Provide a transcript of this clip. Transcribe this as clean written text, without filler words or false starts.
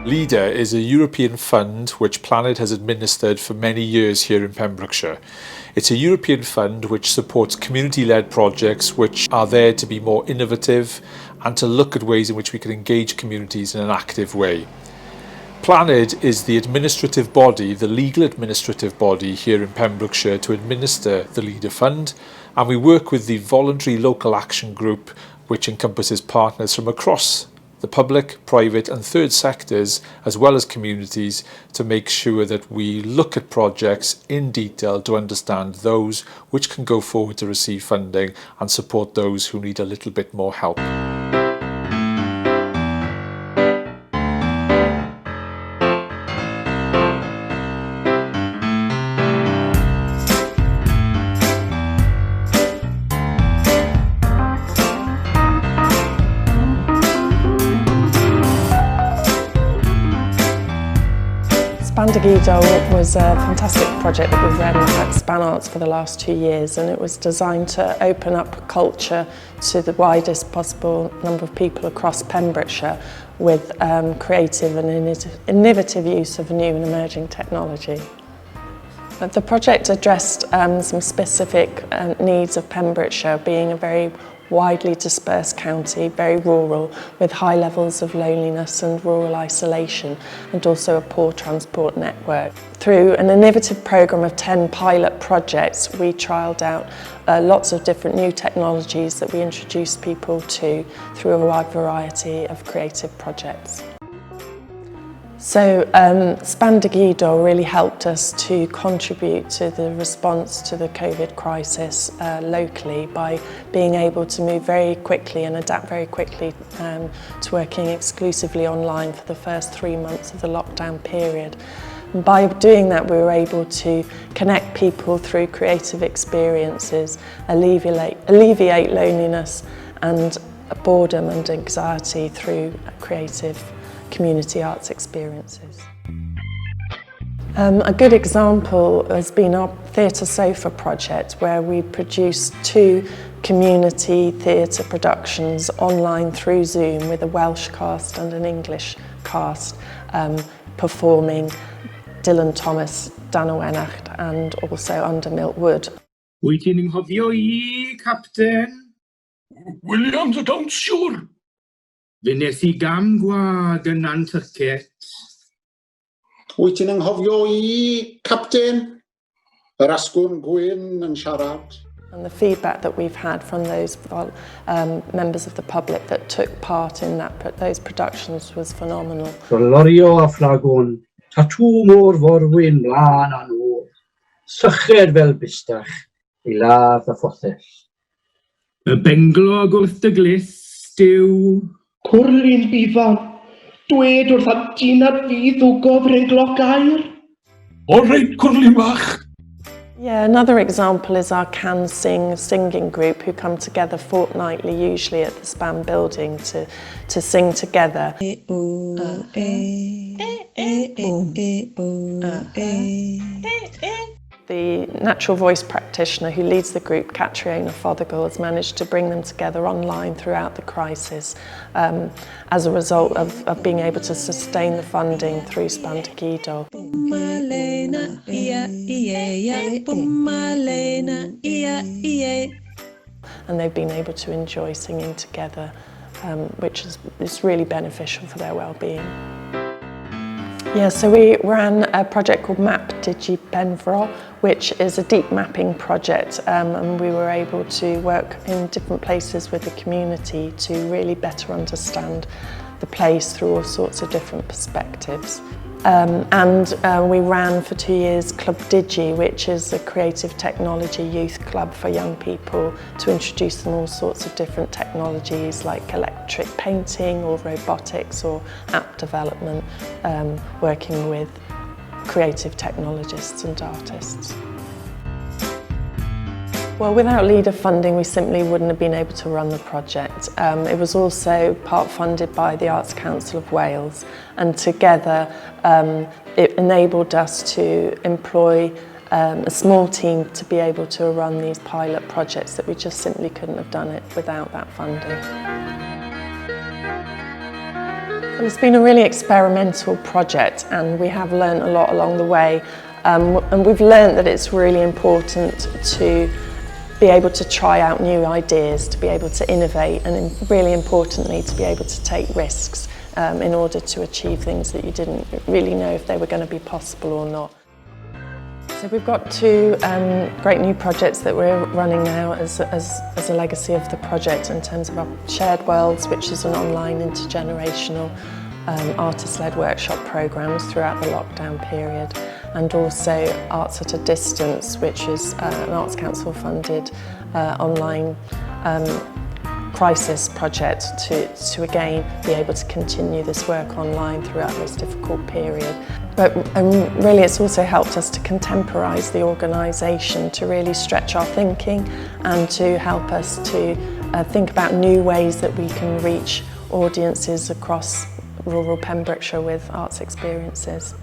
LEADER is a European fund which Planet has administered for many years here in Pembrokeshire. It's a European fund which supports community-led projects which are there to be more innovative and to look at ways in which we can engage communities in an active way. Planet is the administrative body, the legal administrative body here in Pembrokeshire to administer the LEADER Fund, and we work with the Voluntary Local Action Group, which encompasses partners from across the public, private and third sectors, as well as communities, to make sure that we look at projects in detail to understand those which can go forward to receive funding and support those who need a little bit more help. Spandagido was a fantastic project that we've run at Span Arts for the last 2 years, and it was designed to open up culture to the widest possible number of people across Pembrokeshire with creative and innovative use of new and emerging technology. The project addressed some specific needs of Pembrokeshire, being a very widely dispersed county, very rural, with high levels of loneliness and rural isolation, and also a poor transport network. Through an innovative programme of 10 pilot projects, we trialled out lots of different new technologies that we introduced people to through a wide variety of creative projects. So Spandagido really helped us to contribute to the response to the COVID crisis locally by being able to move very quickly and adapt very quickly to working exclusively online for the first 3 months of the lockdown period. And by doing that, we were able to connect people through creative experiences, alleviate loneliness and boredom and anxiety through creative community arts experiences. A good example has been our Theatre Sofa project, where we produced 2 community theatre productions online through Zoom with a Welsh cast and an English cast performing Dylan Thomas, Dan Owenach and also Under Milt Wood. Wyt ti'n anghofio I, Capten? Williams, I don't sure. Fe nes I gam gwag yn Nantucket. Wyt ti'n anghofio I, Captain? Yr asgwrn gwyn yn siarad. And the feedback that we've had from those members of the public that took part in those productions was phenomenal. Lorio a fflagwn, tatŵ môr forwyn mlaen a nôl, syched fel bistach, I ladd a phothell. Y benglog wrth y glist yw... Cwrlyn bifan, dwed wrth at dinad fi ddwgof rengloc air. O reit, cwrlyn bach. Yeah, another example is our Can Sing singing group, who come together fortnightly, usually at the Span building, to sing together. The natural voice practitioner who leads the group, Catriona Fothergill, has managed to bring them together online throughout the crisis as a result of being able to sustain the funding through Spandagido. And they've been able to enjoy singing together, which is really beneficial for their well-being. Yeah, so we ran a project called Map Digi Penfro, which is a deep mapping project, and we were able to work in different places with the community to really better understand the place through all sorts of different perspectives. We ran for 2 years Club Digi, which is a creative technology youth club for young people to introduce them all sorts of different technologies like electric painting or robotics or app development, working with creative technologists and artists. Well, without LEADER funding, we simply wouldn't have been able to run the project. It was also part funded by the Arts Council of Wales, and together it enabled us to employ a small team to be able to run these pilot projects that we just simply couldn't have done it without that funding. It's been a really experimental project, and we have learned a lot along the way, and we've learned that it's really important to be able to try out new ideas, to be able to innovate, and really importantly to be able to take risks in order to achieve things that you didn't really know if they were going to be possible or not. So we've got two great new projects that we're running now as a legacy of the project in terms of our Shared Worlds, which is an online intergenerational artist-led workshop programs throughout the lockdown period, and also Arts at a Distance, which is an Arts Council funded online crisis project to again be able to continue this work online throughout this difficult period. But really it's also helped us to contemporise the organisation, to really stretch our thinking and to help us to think about new ways that we can reach audiences across rural Pembrokeshire with arts experiences.